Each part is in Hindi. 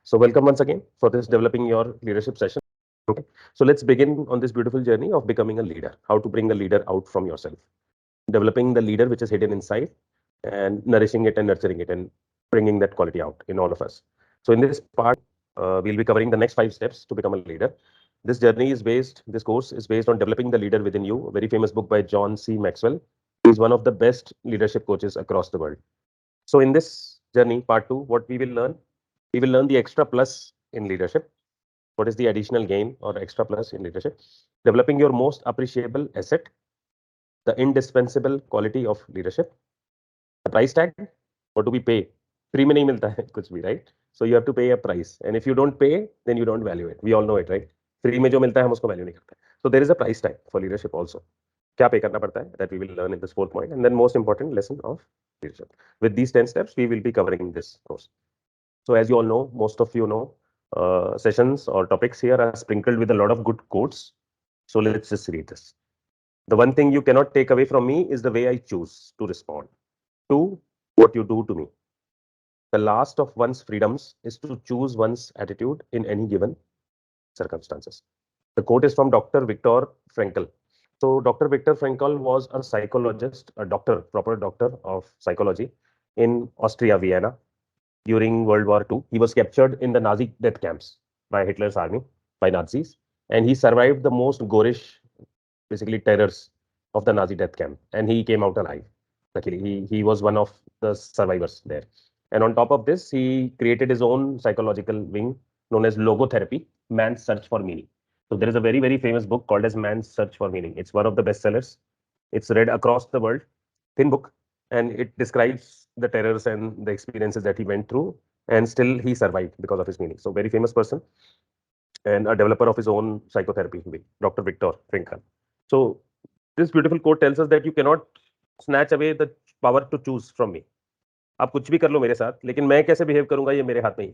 So welcome once again for this developing your leadership session. Okay. So let's begin on this beautiful journey of becoming a leader. How to bring a leader out from yourself. Developing the leader which is hidden inside and nourishing it and nurturing it and bringing that quality out in all of us. So in this part, we'll be covering the next 5 steps to become a leader. This course is based on developing the leader within you. A very famous book by John C. Maxwell. He's one of the best leadership coaches across the world. So in this journey, part 2, what we will learn? We will learn the extra plus in leadership. What is the additional gain or extra plus in leadership? Developing your most appreciable asset, the indispensable quality of leadership, the price tag. What do we pay? Free में नहीं मिलता है कुछ भी, right? So you have to pay a price, and if you don't pay, then you don't value it. We all know it, right? Free में जो मिलता है हम उसको value नहीं करते. So there is a price tag for leadership also. क्या पे करना पड़ता है? That we will learn in this 4th point, and then most important lesson of leadership. With these 10 steps, we will be covering this course. So as you all know, most of you know, sessions or topics here are sprinkled with a lot of good quotes. So let's just read this. The one thing you cannot take away from me is the way I choose to respond to what you do to me. The last of one's freedoms is to choose one's attitude in any given circumstances. The quote is from Dr. Viktor Frankl. So Dr. Viktor Frankl was a psychologist, a doctor, proper doctor of psychology in Austria, Vienna. During World War II, he was captured in the Nazi death camps by Hitler's army, by Nazis, and he survived the most gorish, basically terrors of the Nazi death camp, and he came out alive. Luckily, he was one of the survivors there. And on top of this, he created his own psychological wing known as logotherapy, Man's Search for Meaning. So there is a very, very famous book called as Man's Search for Meaning. It's one of the bestsellers. It's read across the world, thin book, and it describes the terrors and the experiences that he went through, and still he survived because of his meaning. So very famous person and a developer of his own psychotherapy, Dr. Viktor Frankl. So this beautiful quote tells us that you cannot snatch away the power to choose from me. आप कुछ भी कर लो मेरे साथ, लेकिन मैं कैसे बिहेव करूंगा ये मेरे हाथ में ही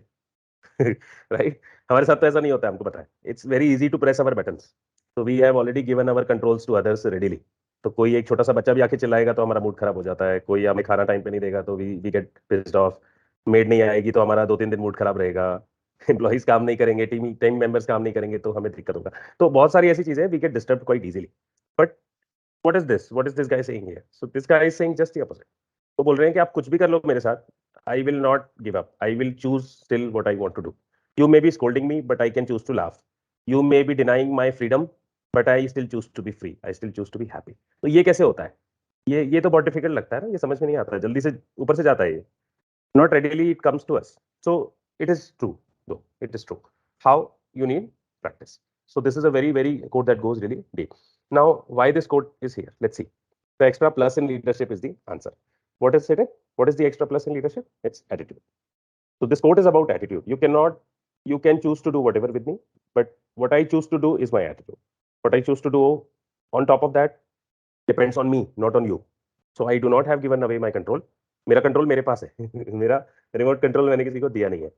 है. राइट? हमारे साथ तो ऐसा नहीं होता है, हमको पता है. It's very easy to press our buttons. So we have already given our controls to others readily. तो कोई एक छोटा सा बच्चा भी आके चिल्लाएगा तो हमारा मूड खराब हो जाता है. कोई हमें खाना टाइम पे नहीं देगा तो we get pissed off. Maid नहीं आएगी तो हमारा 2-3 दिन मूड खराब रहेगा. एम्प्लॉइज काम नहीं करेंगे, टीम मेंबर्स काम नहीं करेंगे तो हमें दिक्कत होगा. तो बहुत सारी ऐसी चीजें we get disturb quite easily. But what is this guy saying here? So this guy is saying just the opposite. तो बोल रहे हैं कि आप कुछ भी कर लो मेरे साथ, I will not give up. I will choose still what I want to do. You may be scolding me, but I can choose to laugh. You may be denying my freedom, but I still choose to be free. I still choose to be happy. तो ये कैसे होता है? ये तो बहुत डिफिकल्ट लगता है ना, ये समझ में नहीं आता है, जल्दी से ऊपर से जाता है ये. Not readily it comes to us. So it is true, though. It is true. How you need practice. So this is a very, very quote that goes really deep. Now, why this quote is here? Let's see. The extra plus in leadership is the answer. What is it? What is the extra plus in leadership? It's attitude. So this quote is about attitude. You can choose to do whatever with me, but what I choose to do is my attitude. What I choose to do on top of that depends on me, not on you. So I do not have given away my control. मेरा कंट्रोल मेरे पास है. मेरा रिमोट कंट्रोल मैंने किसी को दिया नहीं है.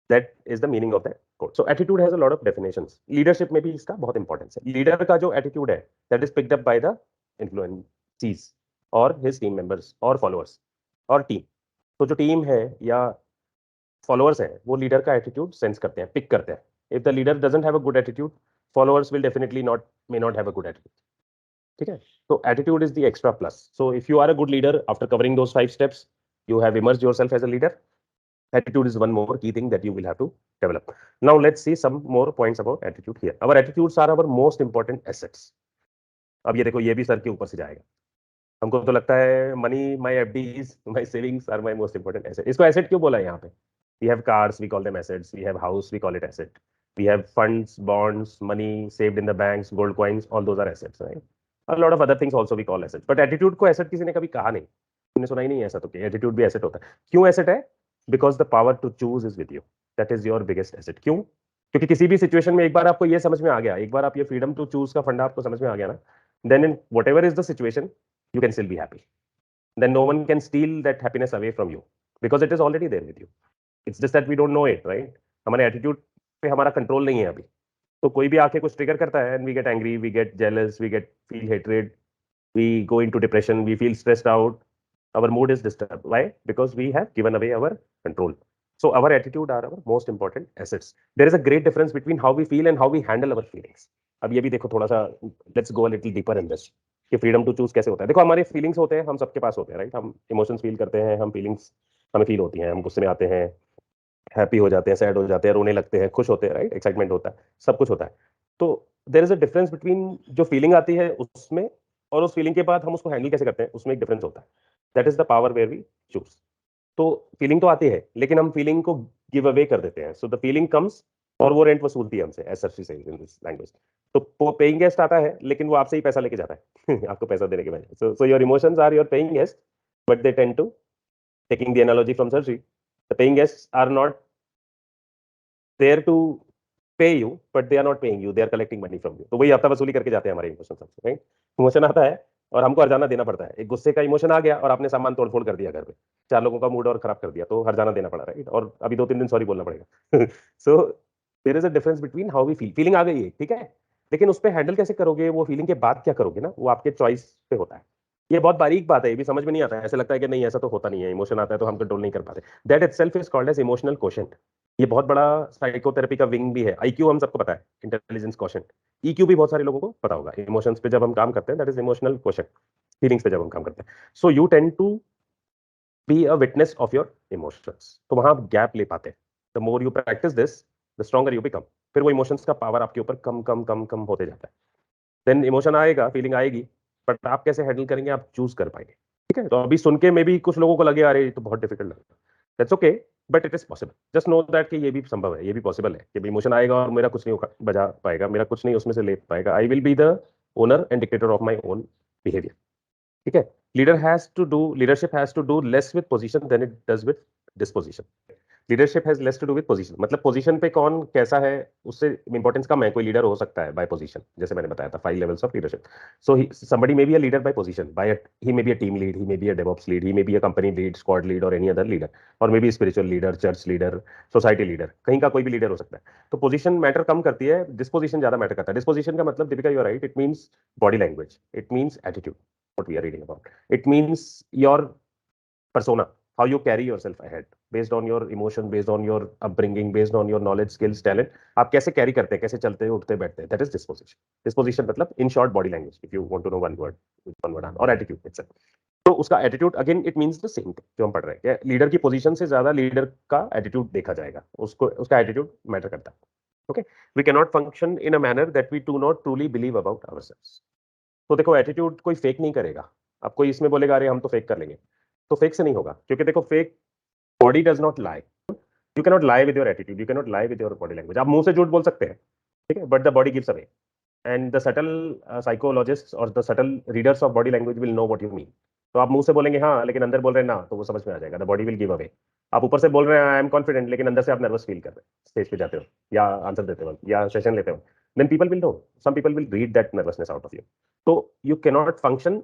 That is the meaning of that quote. So attitude has a lot of definitions. Leadership में भी इसका बहुत इंपॉर्टेंस है. लीडर का जो एटीट्यूड है, that is picked up by the influencees or his team members or followers or team. तो जो टीम है या फॉलोअर्स हैं, वो लीडर का एटीट्यूड सेंस करते हैं, पिक करते हैं. If the leader doesn't have a good attitude, followers will definitely may not have a good attitude. ठीक है? So attitude is the extra plus. So if you are a good leader, after covering those 5 steps, you have immersed yourself as a leader. Attitude is one more key thing that you will have to develop. Now let's see some more points about attitude here. Our attitudes are our most important assets. अब ये देखो, ये भी सर के ऊपर से जाएगा. हमको तो लगता है money, my FDs, my savings are my most important asset. इसको एसेट क्यों बोला है यहाँ पे? We have cars, we call them assets. We have house, we call it asset. We have funds, bonds, money saved in the banks, gold coins, all those are assets, right? A lot of other things also we call assets. But attitude को asset किसी ने कभी कहा नहीं. तुमने सुना ही नहीं ऐसा तो कि attitude भी asset होता है. क्यों asset है? Because the power to choose is with you. That is your biggest asset. क्यों? क्योंकि किसी भी सिचुएशन में एक बार आपको ये समझ में आ गया, एक बार आप ये फ्रीडम टू चूज का फंडा आपको समझ में आ गया ना, then in whatever is the situation, you can still be happy. Then no one can steal that happiness away from you because it is already there with you. It's just that we don't know it, right? हमारे एटीट्यूड पे हमारा कंट्रोल नहीं है अभी. तो कोई भी आके कुछ ट्रिगर करता है and we get angry, we get jealous, we get feel hatred, we go into depression, we feel stressed out, our mood is disturbed. Why? Because we have given away our control. So our attitude are our most important assets. There is a great difference between how we feel and how we handle our feelings. अब ये भी देखो थोड़ा सा, let's go a little deeper in this, कि फ्रीडम टू चूज कैसे होता है. देखो हमारे फीलिंग्स होते हैं, हम सबके पास होते हैं, राइट. हम इमोशंस फील करते हैं, हम फीलिंग्स हमें फील होती हैं, हम गुस्से में आते हैं, हैप्पी हो जाते हैं, सैड हो जाते हैं, रोने लगते हैं, खुश होते हैं, राइट. एक्साइटमेंट होता है, सब कुछ होता है. तो there is a difference between जो फीलिंग आती है उसमें और उस फीलिंग के बाद हम उसको हैंडल कैसे करते हैं, उसमें एक डिफरेंस होता है. That is the power where we choose. तो फीलिंग तो आती है, लेकिन हम फीलिंग को गिव अवे कर देते हैं. सो द फीलिंग कम्स और वो रेंट वसूलती है हमसे, as sir she says in this language. तो वो पेइंग गेस्ट आता है, लेकिन वो आपसे ही पैसा लेके जाता है आपको पैसा देने के बजाय. So your emotions are your paying guest, but they tend to, taking the analogy from Sarji, the paying guests are not there to pay you, but they are not paying you, they are collecting money from you. तो वही हफ्ता वसूली करके जाते हैं हमारे इमोशन सबसे, राइट. इमोशन आता है और हमको हर्जाना देना पड़ता है. एक गुस्से का इमोशन आ गया और आपने सामान तोड़ फोड़ कर दिया घर पे, 4 लोगों का मूड और खराब कर दिया, तो हर्जाना देना पड़ा, राइट. और अभी 2-3 दिन सॉरी बोलना पड़ेगा. So there is a difference between how we feel. Feeling आ गई है, ठीक है, लेकिन उस पर हैंडल कैसे करोगे, वो फीलिंग के बाद क्या करोगे ना, वो आपके चॉइस पे होता है. ये बहुत बारीक बात है, ये भी समझ में नहीं आता है. ऐसा लगता है कि नहीं ऐसा तो होता नहीं है, इमोशन आता है तो हम कंट्रोल नहीं कर पाते. That itself is called as emotional quotient. ये बहुत बड़ा साइकोथेरेपी का विंग भी है. आईक्यू हम सबको पता है, इंटेलिजेंस क्वोशंट. ईक्यू भी बहुत सारे लोगों को पता होगा. इमोशंस पे जब हम काम करते हैं, that is emotional quotient. Feelings पे जब हम काम करते हैं, so you tend to be a witness of your emotions. तो वहां आप गैप ले पाते हैं. The more you practise this, the stronger you become. फिर वो इमोशंस का पावर आपके ऊपर कम कम कम कम होते जाता है. देन इमोशन आएगा, फीलिंग आएगी, बट आप कैसे हैंडल करेंगे, आप चूज कर पाएंगे. ठीक है. तो अभी सुन के मे भी कुछ लोगों को लगे अरे ये तो बहुत डिफिकल्ट लग रहा है. That's okay, but it is possible. Just know that कि ये भी संभव है, ये भी पॉसिबल है कि इमोशन आएगा और मेरा कुछ नहीं बजा पाएगा, मेरा कुछ नहीं उसमें से ले पाएगा. I will be the owner and dictator of my own behaviour. ठीक है. Leadership has to do less with position than it does with disposition. Leadership has less to do with position, मतलब पोजीशन पे कौन कैसा है उससे इंपॉर्टेंस कम है. कोई लीडर हो सकता है बाय पोजीशन, जैसे मैंने बताया था 5 levels of leadership. So somebody may be a leader by position, he may be a team lead, he may be a DevOps lead, he may be a company lead, squad lead or any other leader, or maybe spiritual leader, church leader, society leader. कहीं का कोई भी लीडर हो सकता है. तो पोजीशन मैटर कम करती है, डिस्पोजिशन ज्यादा मैटर करता है. डिस्पोजिशन का मतलब, Deepika you are right, it means body language, it means attitude. What we are reading about, it means your persona, how you carry yourself ahead based on your emotion, based on your upbringing, based on your knowledge, skills, talent. आप कैसे कैरी करते हैं, कैसे चलते हैं, उठते बैठते हैं. That is disposition. डिस्पोजिशन मतलब in short body language, if you want to know one word, और एटीट्यूड इटसेल्फ. तो उसका attitude again it means the same thing जो हम पढ़ रहे हैं. लीडर की पोजीशन से ज्यादा लीडर का एटीट्यूड देखा जाएगा, उसको उसका एटीट्यूड मैटर करता है. Okay. We can not function in a manner that we do not truly believe about ourselves. तो देखो एटीट्यूड कोई फेक नहीं करेगा. आप कोई इसमें बोलेगा अरे हम तो फेक कर लेंगे, तो फेक से नहीं होगा. क्योंकि देखो fake body does not lie. You can not lie with your attitude, you can not lie with your body language. आप मुंह से झूठ बोल सकते हैं, ठीक है, but the body gives away. And the subtle psychologist और the subtle readers of body language will know what you mean. तो आप मुंह से बोलेंगे हाँ, लेकिन अंदर बोल रहे हैं ना, तो वो समझ में आ जाएगा. The body will give away. आप ऊपर से बोल रहे हैं आई एम कॉन्फिडेंट, लेकिन अंदर से आप नर्वस फील कर रहे हैं स्टेज पे जाते हो या आंसर देते हो या सेशन लेते हो. Then people will know, some people will read that nervousness out of you. तो you can not function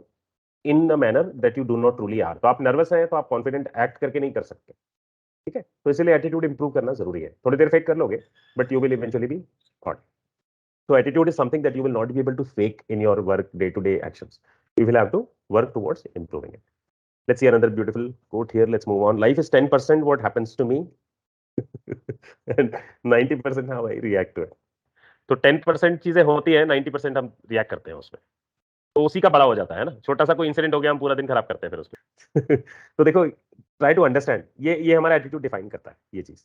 in a manner that you do not truly are. तो आप नर्वस हैं तो आप कॉन्फिडेंट एक्ट करके नहीं कर सकते. ठीक है. तो इसलिए एटीट्यूड इंप्रूव करना जरूरी है. थोड़ी देर फेक कर लोगे, but you will eventually be hot. So attitude is something that you will not be able to fake in your work day-to-day actions. You will have to work towards improving it. Let's see another beautiful quote here. Let's move on. Life is 10% what happens to me and 90% how I react to it. तो 10% चीजें होती है, 90% हम रिएक्ट करते हैं उसमें. तो उसी का बड़ा हो जाता है ना. छोटा सा कोई इंसिडेंट हो गया, हम पूरा दिन खराब करते हैं फिर उसमें. तो देखो, ट्राई टू अंडरस्टैंड, ये हमारा एटीट्यूड डिफाइन करता है ये चीज.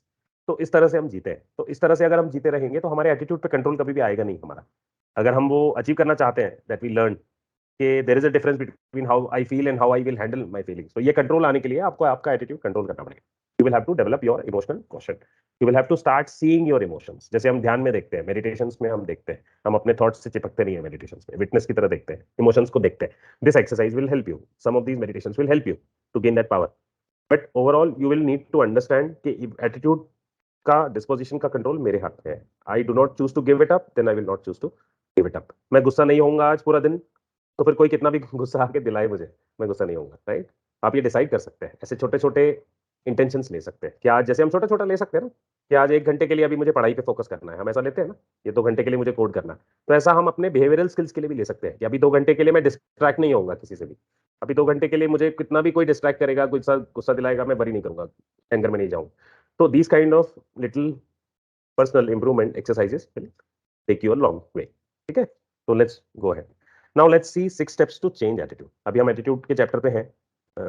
तो इस तरह से हम जीते हैं. तो इस तरह से अगर हम जीते रहेंगे तो हमारे एटीट्यूड पे कंट्रोल कभी भी आएगा नहीं हमारा. अगर हम वो अचीव करना चाहते हैं, दैट वी लर्न कि there is a difference between how I feel and how I will handle my feelings. तो ये कंट्रोल आने के लिए आपको आपका एटीट्यूड कंट्रोल करना पड़ेगा. You will have to develop your emotional question. You will have to start seeing your emotions. जैसे हम ध्यान में देखते हैं, मेडिटेशंस में हम देखते हैं, हम अपने थॉट्स से चिपकते नहीं है मेडिटेशंस में, विटनेस की तरह देखते हैं, इमोशंस को देखते हैं. This exercise will help you. Some of these meditations will help you to gain that power. But overall you will need to understand कि एटीट्यूड का, डिस्पोजिशन का कंट्रोल मेरे हाथ में है. I do not choose to give it up, then I will not choose to give it up. मैं गुस्सा नहीं होऊंगा आज पूरा दिन, तो फिर कोई कितना भी गुस्सा आके दिलाए मुझे, मैं गुस्सा नहीं होऊंगा, राइट. आप ये डिसाइड कर सकते हैं. ऐसे छोटे छोटे इंटेंशंस ले सकते हैं कि आज, जैसे हम छोटा छोटा ले सकते हैं ना, कि आज 1 घंटे के लिए अभी मुझे पढ़ाई पे फोकस करना है, हम ऐसा लेते हैं ना. ये 2 घंटे के लिए मुझे कोड करना है. तो ऐसा हम अपने बिहेवियरल स्किल्स के लिए भी ले सकते हैं कि अभी 2 घंटे के लिए मैं डिस्ट्रैक्ट नहीं होऊंगा किसी से भी. अभी 2 घंटे के लिए मुझे कितना भी कोई डिस्ट्रैक्ट करेगा, गुस्सा गुस्सा दिलाएगा, मैं वरी नहीं करूंगा, एंगर में नहीं जाऊंगा. So these kind of little personal improvement exercises will take you a long way. ठीक है? So let's go ahead. Now let's see 6 steps to change attitude. अभी हम attitude के chapter पे हैं.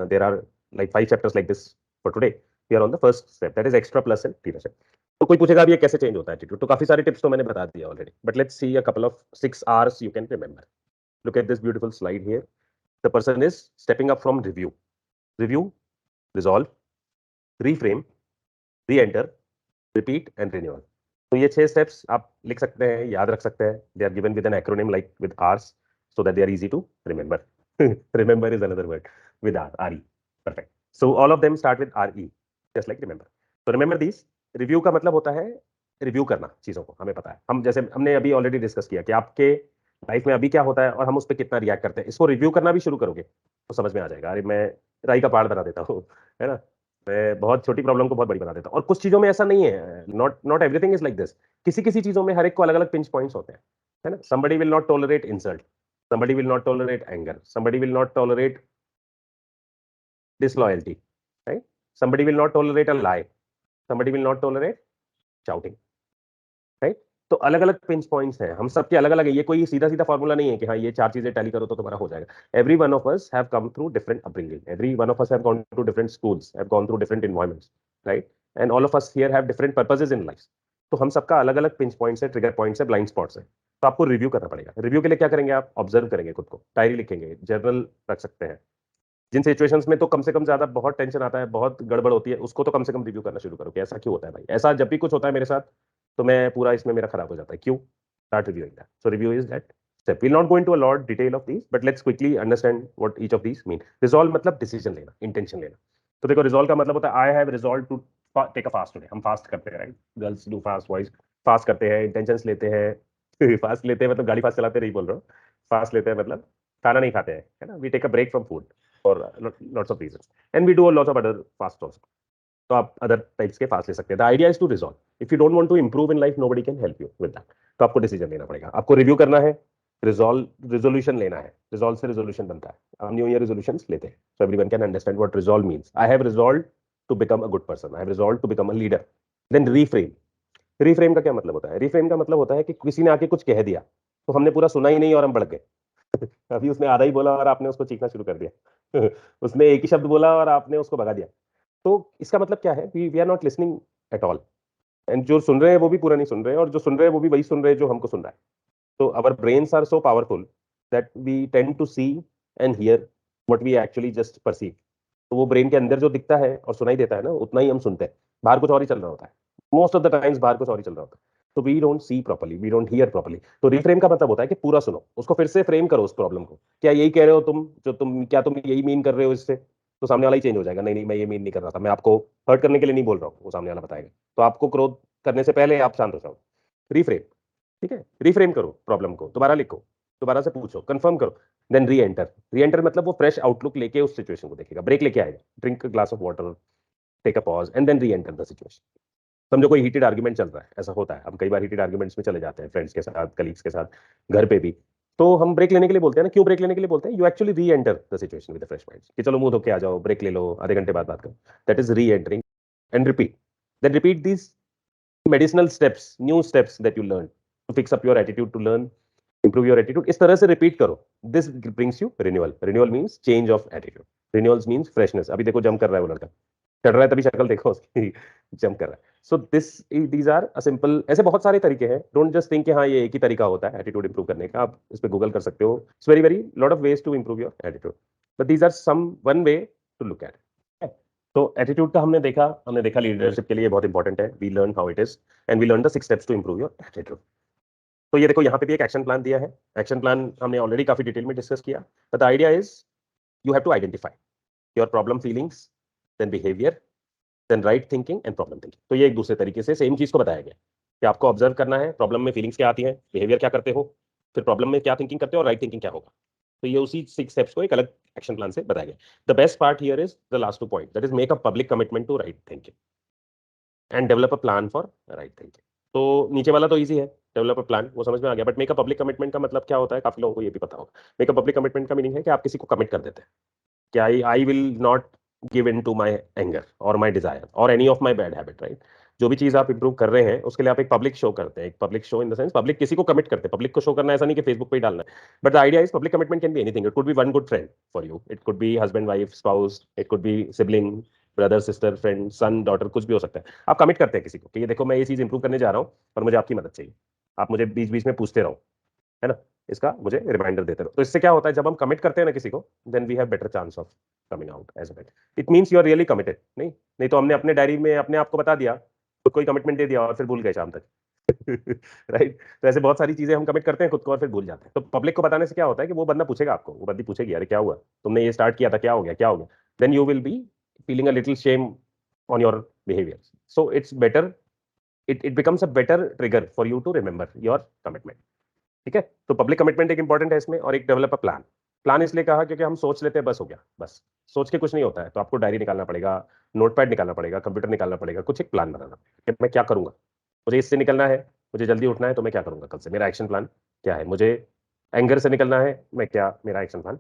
There are like 5 chapters like this for today. We are on the first step, that is extra plus and leadership. तो कोई पूछेगा अब ये कैसे चेंज होता है एटीट्यूड, तो काफी सारे टिप्स तो मैंने बता दिया already, but let's see a couple of 6 R's you can remember. Look at this beautiful slide here. The person is stepping up from review, resolve, reframe, re-enter, repeat and renewal. तो ये 6 स्टेप्स आप लिख सकते हैं, याद रख सकते हैं. They are given with an acronym like with R's so that they are easy to remember. Remember is another word with R, R-E. Perfect. So all of them start with R-E, just like remember. So remember these. Review का मतलब होता है रिव्यू करना चीजों को, हमें पता है. हम जैसे हमने अभी ऑलरेडी डिस्कस किया कि आपके लाइफ में अभी क्या होता है और हम उस पर कितना रिएक्ट करते हैं. इसको रिव्यू करना भी शुरू करोगे तो समझ में आ जाएगा. अरे मैं राई का पहाड़ बना देता हूँ, है ना, मैं बहुत छोटी प्रॉब्लम को बहुत बड़ी बना देता हूँ. और कुछ चीजों में ऐसा नहीं है, not everything is like this. किसी किसी चीजों में हर एक को अलग अलग पिंच पॉइंट्स होते हैं, है ना. somebody will not tolerate insult, somebody will not tolerate anger, somebody will not tolerate disloyalty, right? Somebody will not tolerate a lie, somebody will not tolerate shouting, right? तो अलग अलग पिंच पॉइंट्स हैं, हम सबके अलग अलग है. ये कोई सीधा सीधा फॉर्मूला नहीं है कि हाँ ये 4 चीजें टैली करो तो तुम्हारा हो जाएगा. Every one of us have come through different upbringing, every one of us have gone to different schools, have gone through different environments, right. And all of us here have different purposes in life. तो हम सबका अलग अलग पिंच पॉइंट्स है, ट्रिगर पॉइंट्स है, ब्लाइंड स्पॉट्स है. तो आपको रिव्यू करना पड़ेगा. रिव्यू के लिए क्या करेंगे आप? ऑब्जर्व करेंगे खुद को, डायरी लिखेंगे, जर्नल रख सकते हैं. जिन सिचुएशंस में तो कम से कम ज्यादा बहुत टेंशन आता है, बहुत गड़बड़ होती है, उसको तो कम से कम रिव्यू करना शुरू करो कि ऐसा क्यों होता है भाई. ऐसा जब भी कुछ होता है मेरे साथ तो मैं पूरा इसमें मेरा खराब हो जाता है, क्यों? Start reviewing that. So review is that step. We'll not go into a lot detail of these, but let's quickly understand what each of these mean. Resolve मतलब डिसीजन लेना, इंटेंशन लेना. तो देखो रिजॉल्व का मतलब होता है I have resolved to take a fast today. हम फास्ट करते हैं, right. Girls do fast, boys fast करते हैं, इंटेंशंस लेते हैं. फास्ट लेते हैं मतलब गाड़ी फास्ट चलाते नहीं बोल रहा हूँ. फास्ट लेते हैं मतलब खाना नहीं खाते हैं, है ना. We take a break from food for lots of reasons and we do lots of other fast also. तो आप अदर टाइप्स के फास्ट ले सकते हैं. The idea is to resolve. If you don't want to improve in life, nobody can help you with that. तो आपको डिसीजन लेना पड़ेगा, आपको रिव्यू करना है, रिजोल्यूशन लेना है. रिजॉल्व से रिजोल्यूशन बनता है. हम न्यू ईयर रिजोल्यूशंस लेते हैं. So everyone can understand what resolve means. I have resolved to become a good person, I have resolved to become a leader. Then reframe. Reframe का क्या मतलब होता है? रीफ्रेम का मतलब होता है कि किसी ने आके कुछ कह दिया तो हमने पूरा सुना ही नहीं और हम बढ़ गए. अभी उसने आधा ही बोला और आपने उसको चीखना शुरू कर दिया. उसने एक ही शब्द बोला और आपने उसको भगा दिया. तो इसका मतलब क्या है? We are not listening at all. And जो सुन रहे हैं वो भी पूरा नहीं सुन रहे हैं, और जो सुन रहे हैं वो भी वही सुन रहे हैं जो हमको सुन रहा है. तो our brains are so powerful that we tend to see and hear what we actually just perceive. तो वो ब्रेन के अंदर जो दिखता है और सुनाई देता है ना, उतना ही हम सुनते हैं. बाहर कुछ और ही चल रहा होता है. मोस्ट ऑफ द टाइम्स बाहर कुछ और ही चल रहा होता है. तो we don't see properly, we don't hear properly. तो रिफ्रेम का मतलब होता है कि पूरा सुनो, उसको फिर से फ्रेम करो उस प्रॉब्लम को. क्या यही कह रहे हो तुम, जो तुम क्या तुम यही मीन कर रहे हो इससे? तो सामने वाला ही चेंज हो जाएगा. नहीं नहीं, मैं ये मीन नहीं कर रहा था, मैं आपको हर्ट करने के लिए नहीं बोल रहा हूँ, वो सामने वाला बताएगा. तो आपको क्रोध करने से पहले आप शांत हो जाओ. रिफ्रेम. ठीक है, रिफ्रेम करो प्रॉब्लम को, दोबारा लिखो, दोबारा से पूछो, कंफर्म करो. देन री एंटर. री एंटर मतलब वो फ्रेश आउटलुक लेके उस सिचुएशन को देखेगा, ब्रेक लेके आएगा, drink glass of water, take a pause and then reenter the situation. समझो कोई हीटेड आर्गुमेंट चल रहा है, ऐसा होता है. हम कई बार हीटेड आर्गुमेंट्स में चले जाते हैं, फ्रेंड्स के साथ, कलीग्स के साथ, घर पे भी. तो हम ब्रेक लेने के लिए बोलते हैं ना. क्यों ब्रेक लेने के लिए बोलते हैं? यू एक्चुअली री enter the situation with fresh mind, कि चलो मुंह धो के आ जाओ, ब्रेक ले लो, आधे घंटे बाद बात करो. That is reentering. And repeat. Then repeat these medicinal steps, new steps that you learn to fix up your attitude, to learn improve your attitude. इस तरह से रिपीट करो. This brings you renewal. Renewal means change of attitude. Renewals means freshness. अभी देखो जंप कर रहा है वो लड़का, चढ़ रहा है तभी शक्ल देखो उसकी, जंप कर रहा है. So these are a simple. ऐसे बहुत सारे तरीके हैं. डोंट जस्ट थिंक कि हाँ ये एक ही तरीका होता है एटीट्यूड इंप्रूव करने का. आप इस पे गूगल कर सकते हो. It's very very lot of ways to improve your attitude, but these are some one way to look at. तो एटीट्यूड का हमने देखा लीडरशिप के लिए बहुत इंपॉर्टेंट है. We learn how it is and we learn the 6 steps to improve your attitude. तो ये देखो यहाँ पे भी एक एक्शन प्लान दिया है. एक्शन प्लान हमने ऑलरेडी काफी डिटेल में डिस्कस किया. But the idea is you have to identify your problem feelings, then behaviour, then right thinking and problem thinking. तो ये एक दूसरे तरीके से सेम चीज को बताया गया कि आपको ऑब्जर्व करना है, प्रॉब्लम में फीलिंग्स क्या आती हैं, बिहेवियर क्या करते हो, फिर प्रॉब्लम में क्या थिंकिंग करते हो, और राइट थिंकिंग क्या होगा. तो ये उसी 6 स्टेप्स को एक अलग एक्शन प्लान से बताया गया. The best part here is the last 2 point, that is make a public commitment to right thinking and develop a plan for right thinking. तो नीचे वाला तो इजी है, डेवलप अ प्लान, वो समझ में आ गया. But make a public commitment का मतलब क्या होता है? काफी लोगों को ये भी पता होगा. मेक अ पब्लिक कमिटमेंट का मीनिंग है कि आप किसी को कमिट कर देते हैं कि I will not give in to my anger और माई डिजायर और any of my bad habit, right? जो भी चीज आप इंप्रूव कर रहे हैं उसके लिए आप एक पब्लिक शो करते हैं, एक public show in the sense public किसी को कमिट करते हैं। पब्लिक को शो करना ऐसा नहीं कि फेसबुक पे ही डालना है, but the idea is public commitment can be anything. It could be one good friend for you, it could be husband wife spouse, it could be sibling, brother sister friend son daughter, कुछ भी हो सकता है। आप कमिट करते हैं किसी को कि ये देखो मैं ये चीज इंप्रूव करने जा रहा हूँ और मुझे आपकी मदद चाहिए, आप मुझे बीच बीच में पूछते रहो, है ना, इसका मुझे रिमाइंडर देते रहो। तो इससे क्या होता है, जब हम कमिट करते हैं ना किसी को, then we have better chance of coming out as well. It means you are really committed. नहीं नहीं तो हमने अपने डायरी में अपने आप को बता दिया, खुद को ही कमिटमेंट दे दिया और फिर भूल गए शाम तक। राइट? तो ऐसे बहुत सारी चीजें हम कमिट करते हैं खुद को और फिर भूल जाते हैं। तो पब्लिक को बताने से क्या होता है कि वो बंदा पूछेगा आपको, वो बंदी पूछेगी, अरे क्या हुआ, तुमने ये स्टार्ट किया था, क्या हो गया, क्या हो गया? Then you will be feeling a little shame on your behaviour. So it's better, it becomes a better trigger for you to remember your commitment. ठीक है? तो पब्लिक कमिटमेंट एक इंपॉर्टेंट है इसमें, और एक डेवलप अ प्लान। प्लान इसलिए कहा क्योंकि हम सोच लेते हैं बस हो गया, बस सोच के कुछ नहीं होता है। तो आपको डायरी निकालना पड़ेगा, नोटपैड निकालना पड़ेगा, कंप्यूटर निकालना पड़ेगा, कुछ एक प्लान बनाना कि मैं क्या करूंगा। मुझे इससे निकलना है, मुझे जल्दी उठना है, तो मैं क्या करूंगा कल से, मेरा एक्शन प्लान क्या है। मुझे एंगर से निकलना है, मैं क्या, मेरा एक्शन प्लान